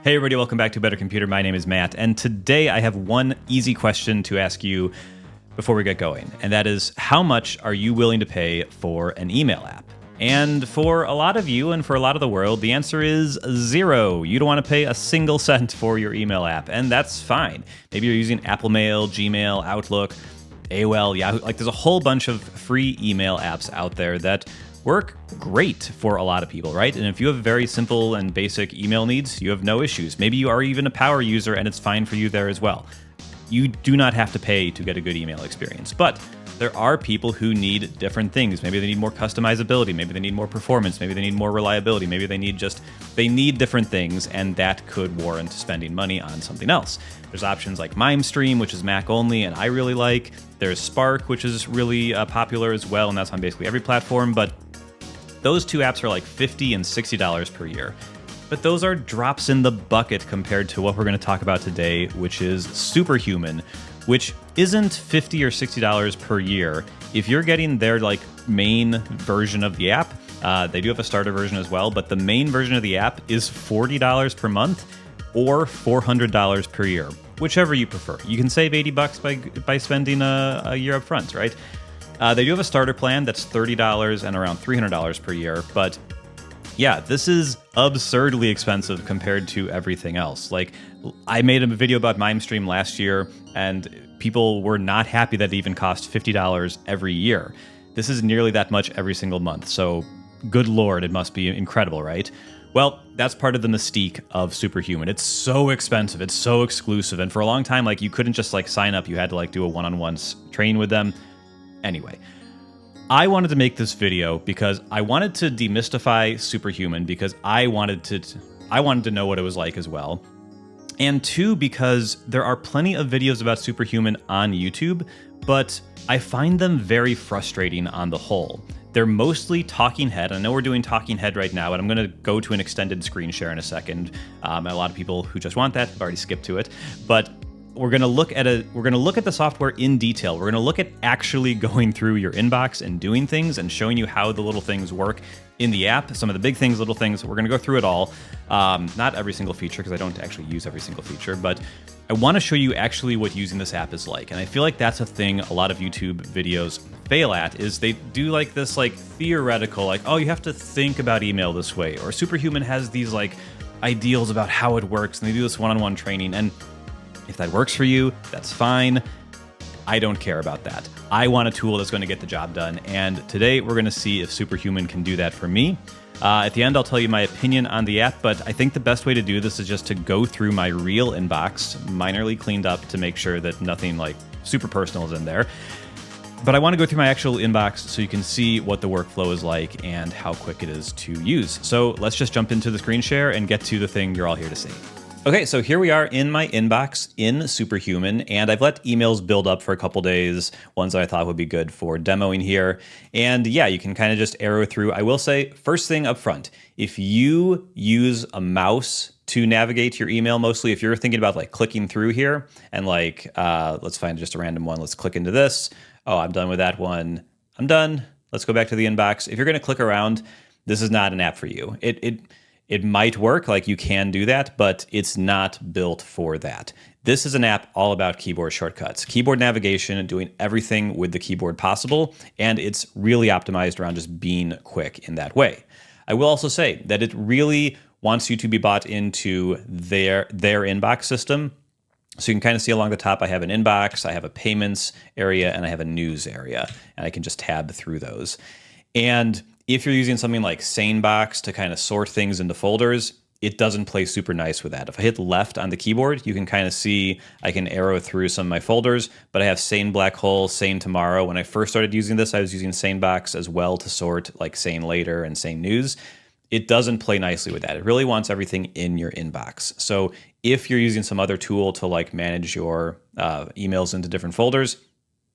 Hey everybody, welcome back to Better Computer. My name is Matt, and today I have one easy question to ask you before we get going, and that is, how much are you willing to pay for an email app? And for a lot of you and for a lot of the world, the answer is zero. You don't want to pay a single cent for your email app, and that's fine. Maybe you're using Apple Mail, Gmail, Outlook, AOL, Yahoo. Like, there's a whole bunch of free email apps out there that work great for a lot of people, right? And if you have very simple and basic email needs, you have no issues. Maybe you are even a power user and it's fine for you there as well. You do not have to pay to get a good email experience, but there are people who need different things. Maybe they need more customizability, maybe they need more performance, maybe they need more reliability, maybe they need different things, and that could warrant spending money on something else. There's options like MimeStream, which is Mac only, and I really like. There's Spark, which is really popular as well, and that's on basically every platform, but those two apps are like $50 and $60 per year. But those are drops in the bucket compared to what we're going to talk about today, which is Superhuman, which isn't $50 or $60 per year. If you're getting their main version of the app, they do have a starter version as well, but the main version of the app is $40 per month or $400 per year, whichever you prefer. You can save $80 by spending a year up front, right? They do have a starter plan that's $30 and around $300 per year, but yeah, this is absurdly expensive compared to everything else. Like, I made a video about MimeStream last year, and people were not happy that it even cost $50 every year. This is nearly that much every single month, so good lord, it must be incredible, right? Well, that's part of the mystique of Superhuman. It's so expensive, it's so exclusive, and for a long time, you couldn't just sign up. You had to do a one-on-one training with them. Anyway, I wanted to make this video because I wanted to demystify Superhuman, because I wanted to know what it was like as well. And two, because there are plenty of videos about Superhuman on YouTube, but I find them very frustrating on the whole. They're mostly talking head. I know we're doing talking head right now, and I'm going to go to an extended screen share in a second. A lot of people who just want that have already skipped to it, but we're going to look at the software in detail. We're going to look at actually going through your inbox and doing things and showing you how the little things work in the app. Some of the big things, little things, we're going to go through it all. Not every single feature, because I don't actually use every single feature, but I want to show you actually what using this app is like. And I feel like that's a thing a lot of YouTube videos fail at, is they do this theoretical, oh, you have to think about email this way, or Superhuman has these ideals about how it works, and they do this one-on-one training. And if that works for you, that's fine. I don't care about that. I want a tool that's going to get the job done, and today we're going to see if Superhuman can do that for me. At the end, I'll tell you my opinion on the app, but I think the best way to do this is just to go through my real inbox, minorly cleaned up to make sure that nothing super personal is in there. But I want to go through my actual inbox so you can see what the workflow is like and how quick it is to use. So let's just jump into the screen share and get to the thing you're all here to see. Okay, so here we are in my inbox in Superhuman, and I've let emails build up for a couple days, ones that I thought would be good for demoing here. And yeah, you can kind of just arrow through. I will say, first thing up front, if you use a mouse to navigate your email, mostly if you're thinking about clicking through here and let's find just a random one. Let's click into this. Oh, I'm done with that one. I'm done. Let's go back to the inbox. If you're going to click around, this is not an app for you. It might work, you can do that, but it's not built for that. This is an app all about keyboard shortcuts, keyboard navigation, and doing everything with the keyboard possible, and it's really optimized around just being quick in that way. I will also say that it really wants you to be bought into their inbox system. So you can kind of see along the top, I have an inbox, I have a payments area, and I have a news area, and I can just tab through those. And if you're using something like SaneBox to kind of sort things into folders, it doesn't play super nice with that. If I hit left on the keyboard, you can kind of see I can arrow through some of my folders, but I have Sane Black Hole, Sane Tomorrow. When I first started using this, I was using SaneBox as well to sort Sane Later and Sane News. It doesn't play nicely with that. It really wants everything in your inbox. So if you're using some other tool to manage your emails into different folders,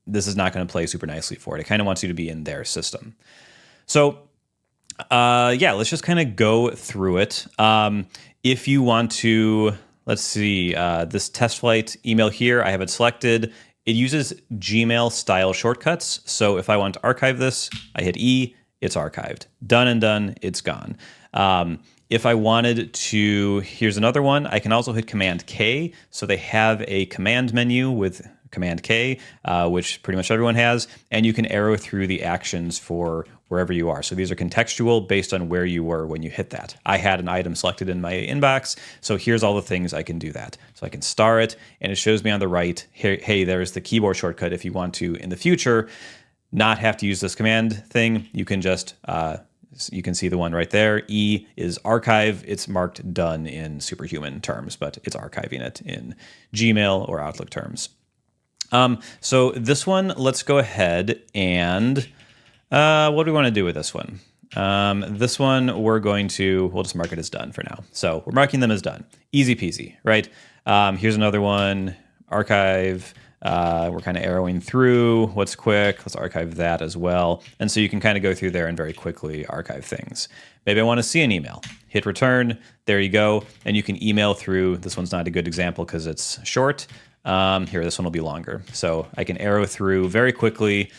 this is not going to play super nicely for it. It kind of wants you to be in their system. So yeah, let's just kind of go through it. If you want to, let's see, this test flight email here, I have it selected. It uses Gmail style shortcuts. So if I want to archive this, I hit E, it's archived. Done and done, it's gone. If I wanted to, here's another one. I can also hit Command K. So they have a command menu with Command K, which pretty much everyone has, and you can arrow through the actions for wherever you are. So these are contextual based on where you were when you hit that. I had an item selected in my inbox, so here's all the things I can do that. So I can star it, and it shows me on the right, hey, there's the keyboard shortcut. If you want to, in the future, not have to use this command thing, you can just, you can see the one right there. E is archive. It's marked done in Superhuman terms, but it's archiving it in Gmail or Outlook terms. So this one, let's go ahead and what do we want to do with this one? This one, we'll just mark it as done for now. So we're marking them as done. Easy peasy, right? Here's another one, archive. We're kind of arrowing through what's quick. Let's archive that as well. And so you can kind of go through there and very quickly archive things. Maybe I want to see an email. Hit return. There you go. And you can email through. This one's not a good example because it's short. Here, this one will be longer. So I can arrow through very quickly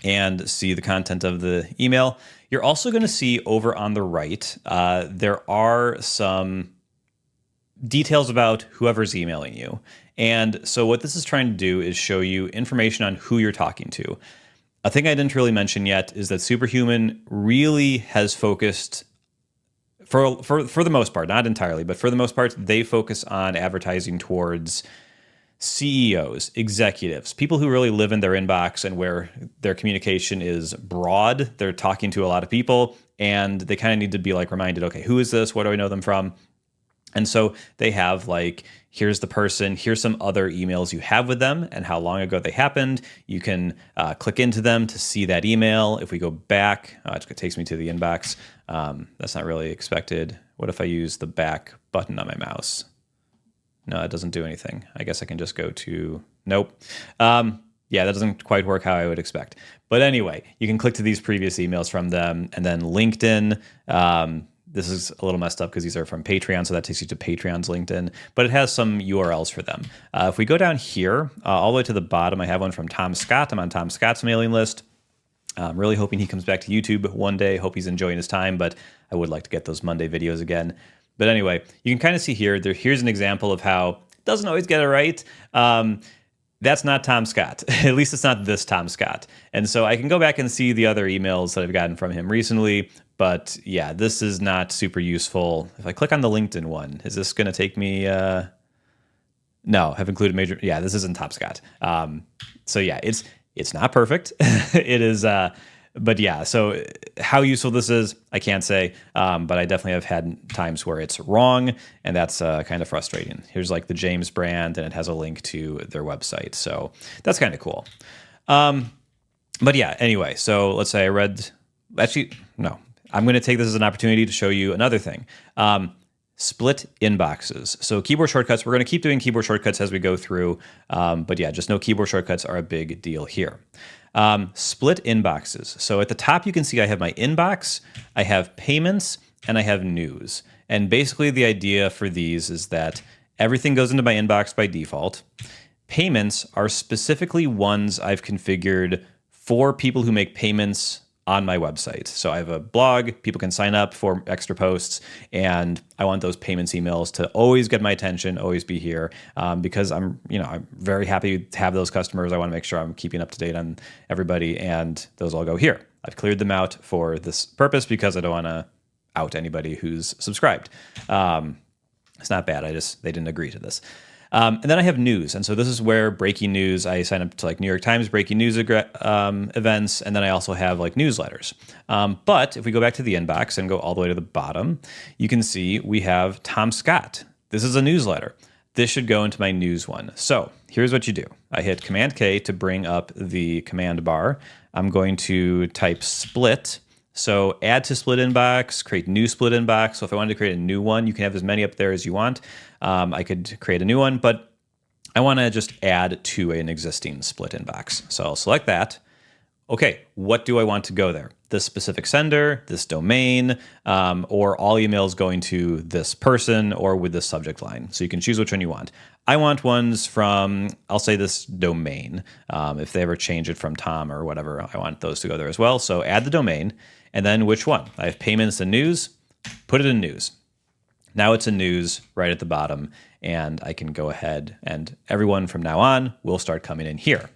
and see the content of the email. You're also going to see over on the right, there are some details about whoever's emailing you. And so what this is trying to do is show you information on who you're talking to. A thing I didn't really mention yet is that Superhuman really has focused, for the most part, not entirely, but for the most part, they focus on advertising towards CEOs, executives, people who really live in their inbox and where their communication is broad. They're talking to a lot of people and they kind of need to be like reminded, okay, who is this? What do I know them from? And so they have like, here's the person, here's some other emails you have with them and how long ago they happened. You can click into them to see that email. If we go back, it takes me to the inbox. That's not really expected. What if I use the back button on my mouse? No, it doesn't do anything. I guess I can just go to, nope. Yeah, that doesn't quite work how I would expect. But anyway, you can click to these previous emails from them, and then LinkedIn. This is a little messed up because these are from Patreon, so that takes you to Patreon's LinkedIn, but it has some URLs for them. If we go down here, all the way to the bottom, I have one from Tom Scott. I'm on Tom Scott's mailing list. I'm really hoping he comes back to YouTube one day. Hope he's enjoying his time, but I would like to get those Monday videos again. But anyway, you can kind of see here, here's an example of how it doesn't always get it right. That's not Tom Scott. At least it's not this Tom Scott. And so I can go back and see the other emails that I've gotten from him recently. But yeah, this is not super useful. If I click on the LinkedIn one, is this going to take me? No, have included major. Yeah, this isn't Tom Scott. So yeah, it's not perfect. It is. But yeah, so how useful this is, I can't say, but I definitely have had times where it's wrong, and that's kind of frustrating. Here's like the James brand, and it has a link to their website, so that's kind of cool. But yeah, anyway, so let's say I'm going to take this as an opportunity to show you another thing. Split inboxes. So keyboard shortcuts, we're going to keep doing keyboard shortcuts as we go through, but yeah, just know keyboard shortcuts are a big deal here. Split inboxes. So at the top, you can see I have my inbox, I have payments, and I have news. And basically the idea for these is that everything goes into my inbox by default. Payments are specifically ones I've configured for people who make payments on my website. So I have a blog, people can sign up for extra posts, and I want those payments emails to always get my attention, always be here, because I'm very happy to have those customers. I want to make sure I'm keeping up to date on everybody, and those all go here. I've cleared them out for this purpose because I don't want to out anybody who's subscribed. It's not bad. They didn't agree to this. And then I have news. And so this is where breaking news, I sign up to like New York Times breaking news events. And then I also have like newsletters. But if we go back to the inbox and go all the way to the bottom, you can see we have Tom Scott. This is a newsletter. This should go into my news one. So here's what you do. I hit Command K to bring up the command bar. I'm going to type split. So add to split inbox, create new split inbox. So if I wanted to create a new one, you can have as many up there as you want. I could create a new one, but I want to just add to an existing split inbox. So I'll select that. Okay, what do I want to go there? This specific sender, this domain, or all emails going to this person or with this subject line. So you can choose which one you want. I want ones from, I'll say this domain. If they ever change it from Tom or whatever, I want those to go there as well. So add the domain, and then which one? I have payments and news. put it in news. Now it's in news right at the bottom, and I can go ahead and everyone from now on will start coming in here.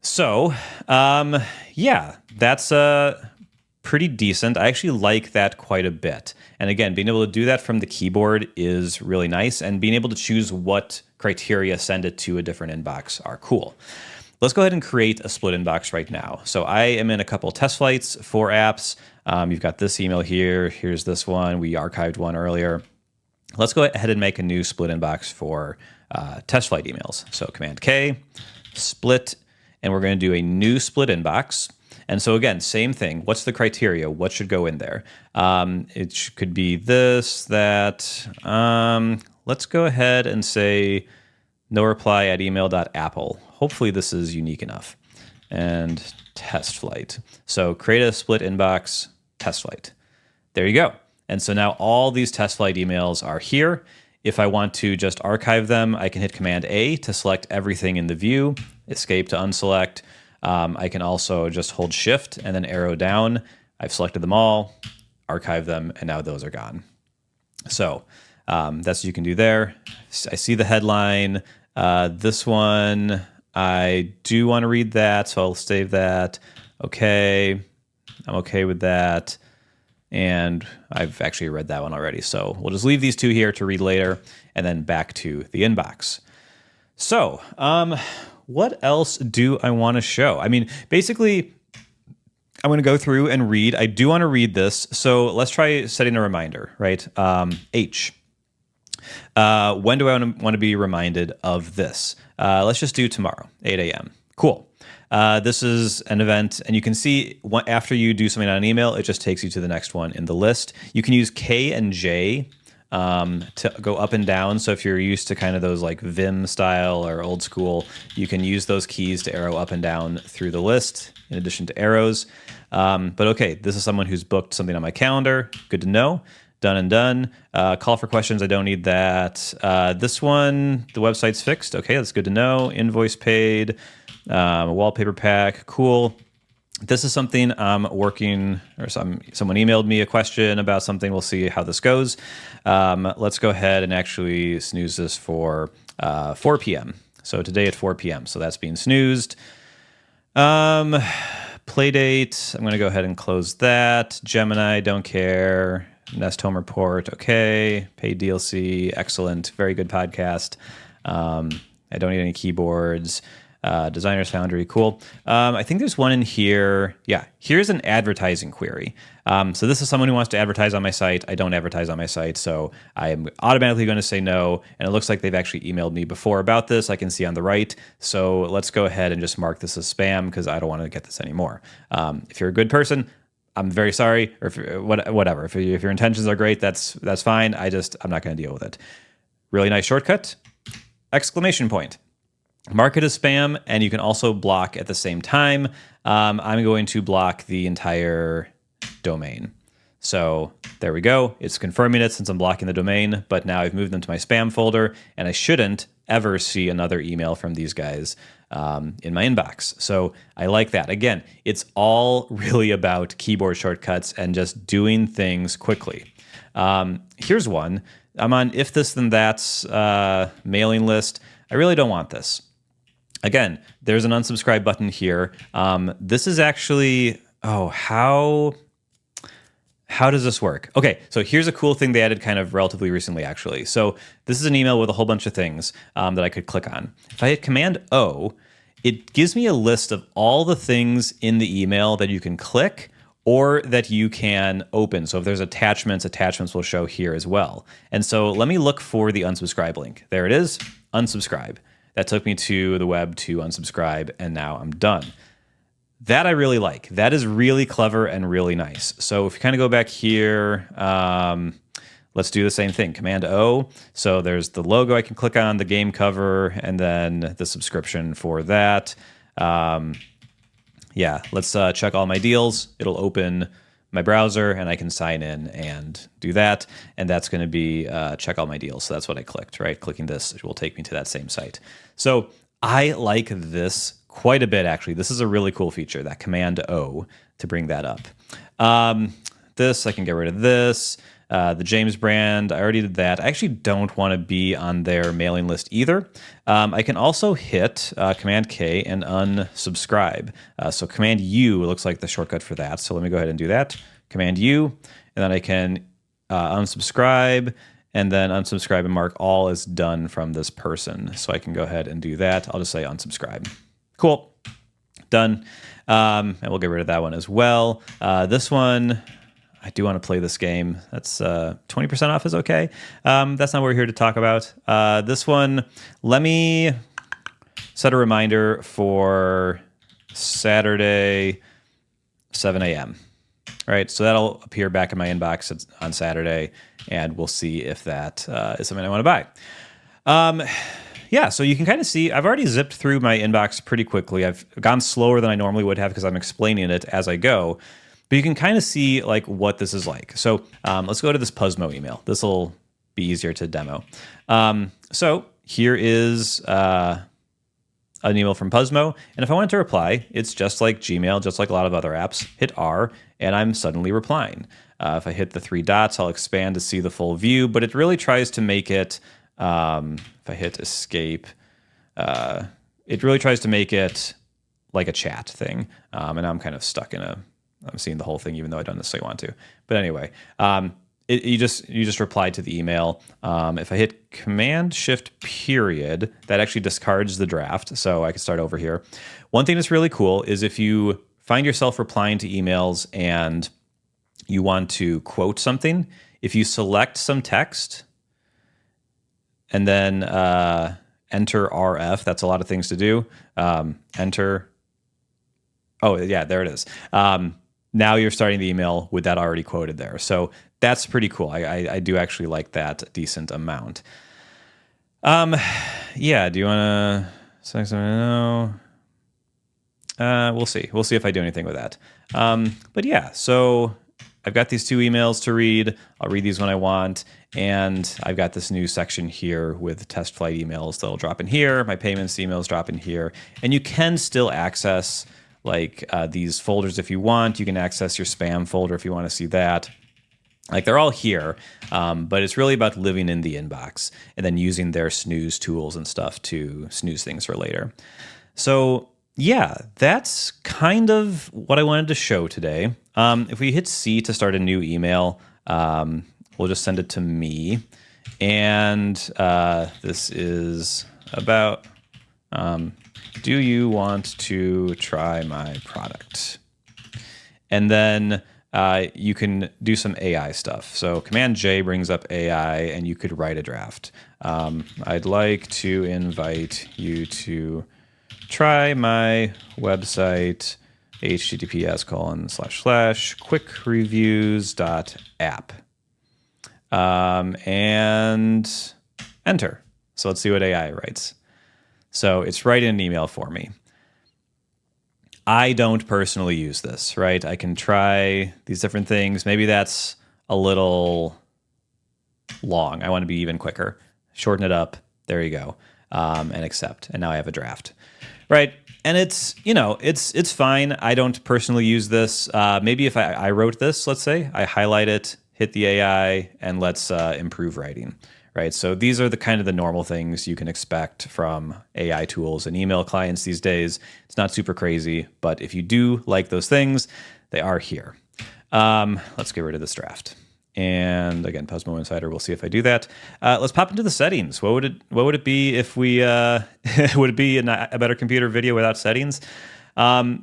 So, yeah, that's pretty decent. I actually like that quite a bit. And again, being able to do that from the keyboard is really nice, and being able to choose what criteria send it to a different inbox are cool. Let's go ahead and create a split inbox right now. So I am in a couple test flights for apps. You've got this email here. Here's this one. We archived one earlier. Let's go ahead and make a new split inbox for test flight emails. So Command K, split, and we're going to do a new split inbox. And so again, same thing. What's the criteria? What should go in there? Could be this, that. Let's go ahead and say no reply at email.apple. Hopefully this is unique enough. And test flight. So create a split inbox, test flight. There you go. And so now all these test flight emails are here. If I want to just archive them, I can hit Command A to select everything in the view, escape to unselect. I can also just hold Shift and then arrow down. I've selected them all, archive them, and now those are gone. So that's what you can do there. I see the headline. This one, I do want to read that, so I'll save that. Okay, I'm okay with that. And I've actually read that one already. So we'll just leave these two here to read later, and then back to the inbox. So, what else do I want to show? I mean, basically, I'm going to go through and read. I do want to read this. So let's try setting a reminder, right? H. When do I want to be reminded of this? Let's just do tomorrow, 8 a.m. Cool. This is an event, and you can see after you do something on an email, it just takes you to the next one in the list. You can use K and J to go up and down. So if you're used to kind of those like Vim style or old school, you can use those keys to arrow up and down through the list in addition to arrows. But okay, this is someone who's booked something on my calendar. Good to know. Done and done. Call for questions. I don't need that. This one, the website's fixed. Okay, that's good to know. Invoice paid. Wallpaper pack. Cool. This is something I'm working, or someone emailed me a question about something. We'll see how this goes. Let's go ahead and actually snooze this for 4 p.m. So today at 4 p.m. So that's being snoozed. Play date. I'm going to go ahead and close that. Gemini, don't care. Nest Home Report, okay. Paid DLC, excellent. Very good podcast. I don't need any keyboards. Designer's Foundry, cool. I think there's one in here. Yeah, here's an advertising query. So this is someone who wants to advertise on my site. I don't advertise on my site, so I am automatically going to say no. And it looks like they've actually emailed me before about this. I can see on the right. So let's go ahead and just mark this as spam because I don't want to get this anymore. If you're a good person, I'm very sorry, or whatever. If your intentions are great, that's fine. I'm not going to deal with it. Really nice shortcut. Exclamation point. Mark it as spam, and you can also block at the same time. I'm going to block the entire domain. So there we go. It's confirming it since I'm blocking the domain, but now I've moved them to my spam folder, and I shouldn't ever see another email from these guys in my inbox. So I like that. Again, it's all really about keyboard shortcuts and just doing things quickly. Here's one. I'm on if this then that's mailing list. I really don't want this. Again, there's an unsubscribe button here. This is actually, how does this work? Okay, so here's a cool thing they added kind of relatively recently, actually. So this is an email with a whole bunch of things that I could click on. If I hit Command O, it gives me a list of all the things in the email that you can click or that you can open. So if there's attachments will show here as well. And so let me look for the unsubscribe link. There it is, unsubscribe. That took me to the web to unsubscribe, and now I'm done. That I really like. That is really clever and really nice. So if you kind of go back here, let's do the same thing. Command O. So there's the logo I can click on, the game cover, and then the subscription for that. Yeah, let's check all my deals. It'll open my browser, and I can sign in and do that. And that's going to be check all my deals. So that's what I clicked, right? Clicking this will take me to that same site. So I like this quite a bit, actually. This is a really cool feature, that Command O, to bring that up. this. I can get rid of this. The James brand, I already did that. I actually don't want to be on their mailing list either. I can also hit Command K and unsubscribe. So Command U looks like the shortcut for that. So let me go ahead and do that. Command U, and then I can unsubscribe, and then unsubscribe and mark all as done from this person. So I can go ahead and do that. I'll just say unsubscribe. Cool. Done. And we'll get rid of that one as well. This one, I do want to play this game. That's 20% off is okay. That's not what we're here to talk about. This one, let me set a reminder for Saturday, 7 a.m. Right, so that'll appear back in my inbox on Saturday, and we'll see if that is something I want to buy. Yeah, so you can kind of see, I've already zipped through my inbox pretty quickly. I've gone slower than I normally would have because I'm explaining it as I go. But you can kind of see like what this is like. So let's go to this Puzmo email. This will be easier to demo. So here is an email from Puzmo. And if I wanted to reply, it's just like Gmail, just like a lot of other apps. Hit R, and I'm suddenly replying. If I hit the three dots, I'll expand to see the full view. But it really tries to make it, if I hit escape, it really tries to make it like a chat thing. And I'm kind of stuck in I'm seeing the whole thing, even though I don't necessarily want to. But anyway, you just reply to the email. If I hit Command-Shift period, that actually discards the draft, so I can start over here. One thing that's really cool is if you find yourself replying to emails and you want to quote something, if you select some text and then enter RF, that's a lot of things to do. Enter. Oh, yeah, there it is. Now you're starting the email with that already quoted there. So that's pretty cool. I do actually like that a decent amount. Yeah, do you want to say something? No. We'll see. We'll see if I do anything with that. But yeah, so I've got these two emails to read. I'll read these when I want. And I've got this new section here with test flight emails that'll drop in here. My payments emails drop in here. And you can still access like these folders if you want. You can access your spam folder if you want to see that. Like they're all here, but it's really about living in the inbox and then using their snooze tools and stuff to snooze things for later. So yeah, that's kind of what I wanted to show today. If we hit C to start a new email, we'll just send it to me. And this is about... do you want to try my product? And then you can do some AI stuff. So Command J brings up AI, and you could write a draft. I'd like to invite you to try my website, https://quickreviews.app. And enter. So let's see what AI writes. So it's writing an email for me. I don't personally use this, right? I can try these different things. Maybe that's a little long. I want to be even quicker. Shorten it up. There you go. And accept. And now I have a draft, right? And it's, it's fine. I don't personally use this. Maybe if I wrote this, let's say, I highlight it, hit the AI, and let's improve writing. Right, so these are the kind of the normal things you can expect from AI tools and email clients these days. It's not super crazy, but if you do like those things, they are here. Let's get rid of this draft. And again, Puzmo Insider, we'll see if I do that. Let's pop into the settings. What would it be if we, would it be a better computer video without settings? Yeah,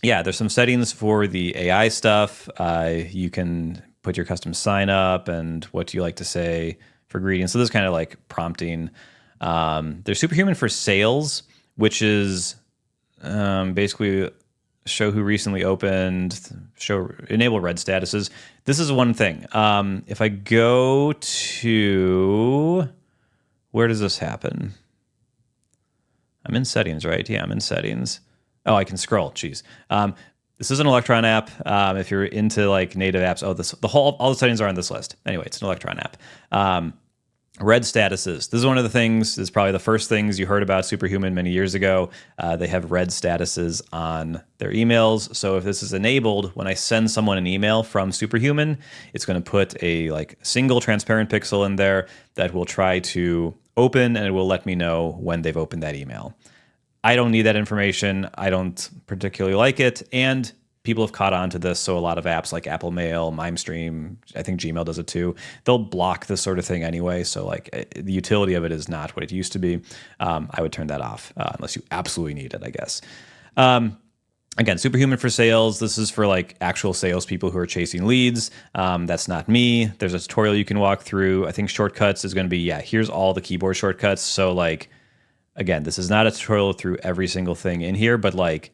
there's some settings for the AI stuff. You can put your custom sign up and what do you like to say for greetings. So this is kind of like prompting. There's Superhuman for sales, which is basically show who recently opened, enable red statuses. This is one thing. If I go to, where does this happen? I'm in settings, right? Yeah, I'm in settings. Oh, I can scroll. Jeez. This is an Electron app. If you're into like native apps, all the settings are on this list. Anyway, it's an Electron app. Red statuses. This is one of the things, this is probably the first things you heard about Superhuman many years ago. They have red statuses on their emails. So if this is enabled, when I send someone an email from Superhuman, it's going to put a like single transparent pixel in there that will try to open, and it will let me know when they've opened that email. I don't need that information. I don't particularly like it. And people have caught on to this. So a lot of apps like Apple Mail, MimeStream, I think Gmail does it too. They'll block this sort of thing anyway. So like the utility of it is not what it used to be. I would turn that off unless you absolutely need it, I guess. Again, Superhuman for sales. This is for like actual salespeople who are chasing leads. That's not me. There's a tutorial you can walk through. I think shortcuts is going to be, here's all the keyboard shortcuts. So like, again, this is not a tutorial through every single thing in here, but like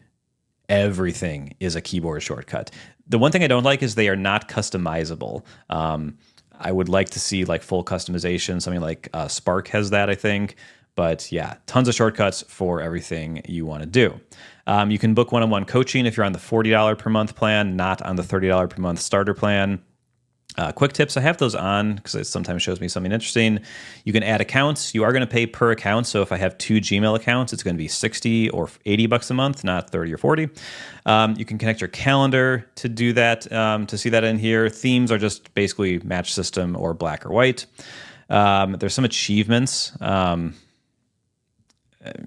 everything is a keyboard shortcut. The one thing I don't like is they are not customizable. I would like to see like full customization. Something like Spark has that, I think. But yeah, tons of shortcuts for everything you want to do. You can book one-on-one coaching if you're on the $40 per month plan, not on the $30 per month starter plan. Quick tips, I have those on because it sometimes shows me something interesting. You can add accounts. You are going to pay per account. So if I have 2 Gmail accounts, it's going to be 60 or 80 bucks a month, not 30 or 40. You can connect your calendar to do that, to see that in here. Themes are just basically match system or black or white. There's some achievements.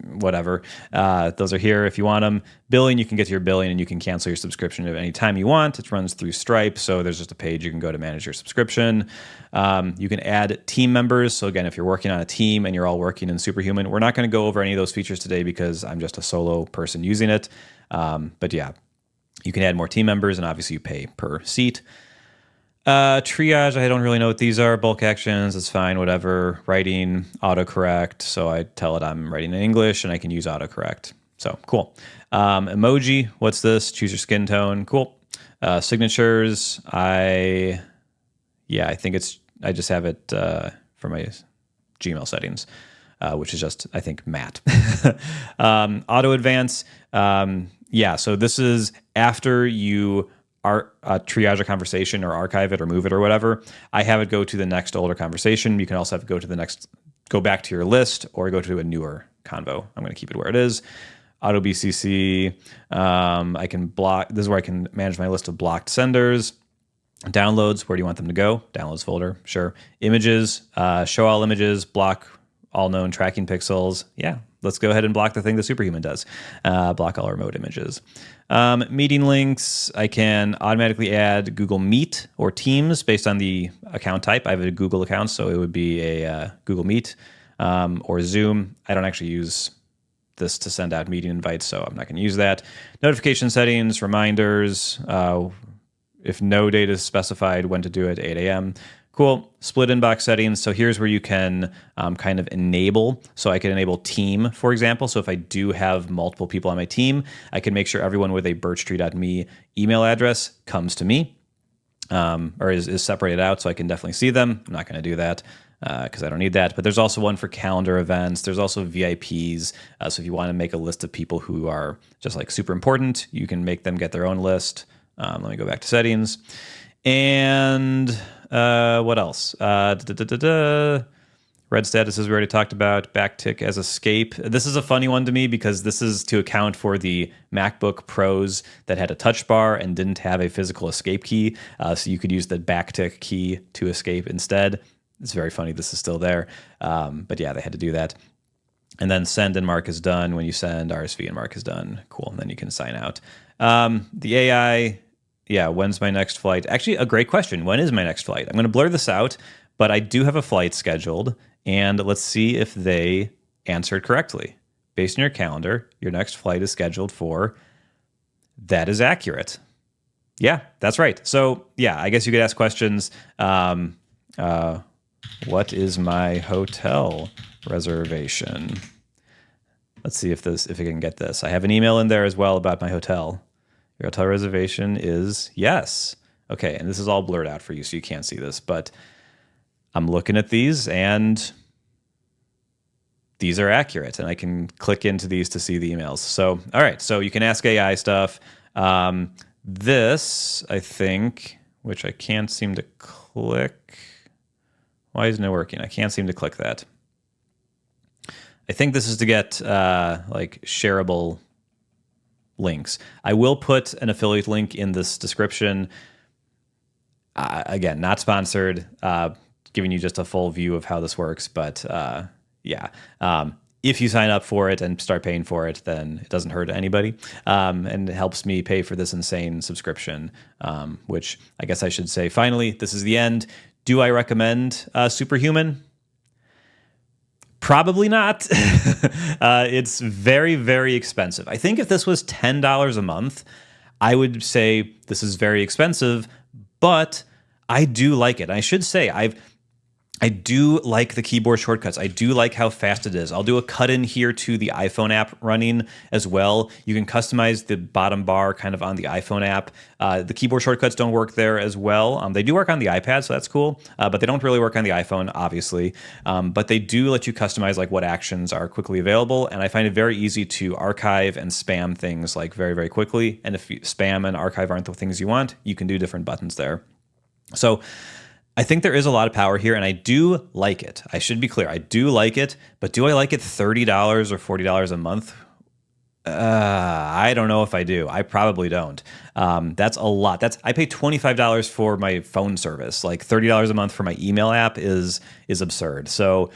Whatever. Those are here if you want them. Billing, you can get to your billing and you can cancel your subscription at any time you want. It runs through Stripe, so there's just a page you can go to manage your subscription. You can add team members. So again, if you're working on a team and you're all working in Superhuman, we're not going to go over any of those features today because I'm just a solo person using it. But yeah, you can add more team members and obviously you pay per seat. Triage, I don't really know what these are. Bulk actions, it's fine, whatever. Writing, autocorrect. So I tell it I'm writing in English and I can use autocorrect. So cool. Emoji, what's this? Choose your skin tone. Cool. Signatures, I think I just have it for my Gmail settings, which is just, I think, Matt. Auto advance. So this is after you triage a conversation or archive it or move it or whatever. I have it go to the next older conversation. You can also have it go back to your list or go to a newer convo. I'm going to keep it where it is. Auto BCC. I can block. This is where I can manage my list of blocked senders. Downloads. Where do you want them to go? Downloads folder. Sure. Images. Show all images. Block all known tracking pixels. Yeah. Let's go ahead and block the thing that Superhuman does. Block all remote images. Meeting links, I can automatically add Google Meet or Teams based on the account type. I have a Google account, so it would be a Google Meet or Zoom. I don't actually use this to send out meeting invites, so I'm not going to use that. Notification settings, reminders, if no date is specified, when to do it, 8 a.m. Cool. Split inbox settings. So here's where you can kind of enable. So I can enable team, for example. So if I do have multiple people on my team, I can make sure everyone with a birchtree.me email address comes to me or is separated out so I can definitely see them. I'm not going to do that because I don't need that. But there's also one for calendar events. There's also VIPs. So if you want to make a list of people who are just like super important, you can make them get their own list. Let me go back to settings. And what else? Red statuses we already talked about. Backtick as escape. This is a funny one to me because this is to account for the MacBook Pros that had a touch bar and didn't have a physical escape key. So you could use the backtick key to escape instead. It's very funny this is still there. But yeah, they had to do that. And then send and mark is done. When you send, RSV and mark is done. Cool. And then you can sign out. The AI... Yeah, when's my next flight? Actually, a great question. When is my next flight? I'm going to blur this out, but I do have a flight scheduled, and let's see if they answered correctly. Based on your calendar, your next flight is scheduled for... That is accurate. Yeah, that's right. So, yeah, I guess you could ask questions. What is my hotel reservation? Let's see if it can get this. I have an email in there as well about my hotel. Your hotel reservation is yes. Okay, and this is all blurred out for you, so you can't see this, but I'm looking at these, and these are accurate, and I can click into these to see the emails. So, all right, so you can ask AI stuff. This, I think, which I can't seem to click. Why isn't it working? I can't seem to click that. I think this is to get like shareable links. I will put an affiliate link in this description. Again, not sponsored, giving you just a full view of how this works. But yeah, if you sign up for it and start paying for it, then it doesn't hurt anybody. And it helps me pay for this insane subscription, which I guess I should say, finally, this is the end. Do I recommend Superhuman? Probably not. It's very, very expensive. I think if this was $10 a month, I would say this is very expensive, but I do like it. I should say I do like the keyboard shortcuts. I do like how fast it is. I'll do a cut in here to the iPhone app running as well. You can customize the bottom bar kind of on the iPhone app. The keyboard shortcuts don't work there as well. They do work on the iPad, so that's cool, but they don't really work on the iPhone, obviously. But they do let you customize like what actions are quickly available, and I find it very easy to archive and spam things like very, very quickly. And if spam and archive aren't the things you want, you can do different buttons there. So I think there is a lot of power here, and I do like it. I should be clear. I do like it, but do I like it $30 or $40 a month? I don't know if I do. I probably don't. That's a lot. I pay $25 for my phone service. Like $30 a month for my email app is absurd. So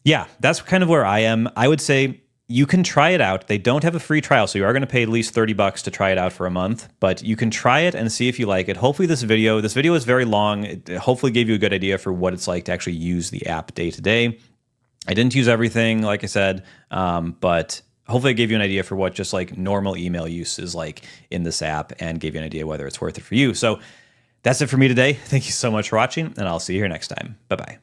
yeah, that's kind of where I am. I would say you can try it out. They don't have a free trial, so you are going to pay at least $30 to try it out for a month, but you can try it and see if you like it. Hopefully this video is very long. It hopefully gave you a good idea for what it's like to actually use the app day to day. I didn't use everything, like I said, but hopefully it gave you an idea for what just like normal email use is like in this app and gave you an idea whether it's worth it for you. So that's it for me today. Thank you so much for watching, and I'll see you here next time. Bye-bye.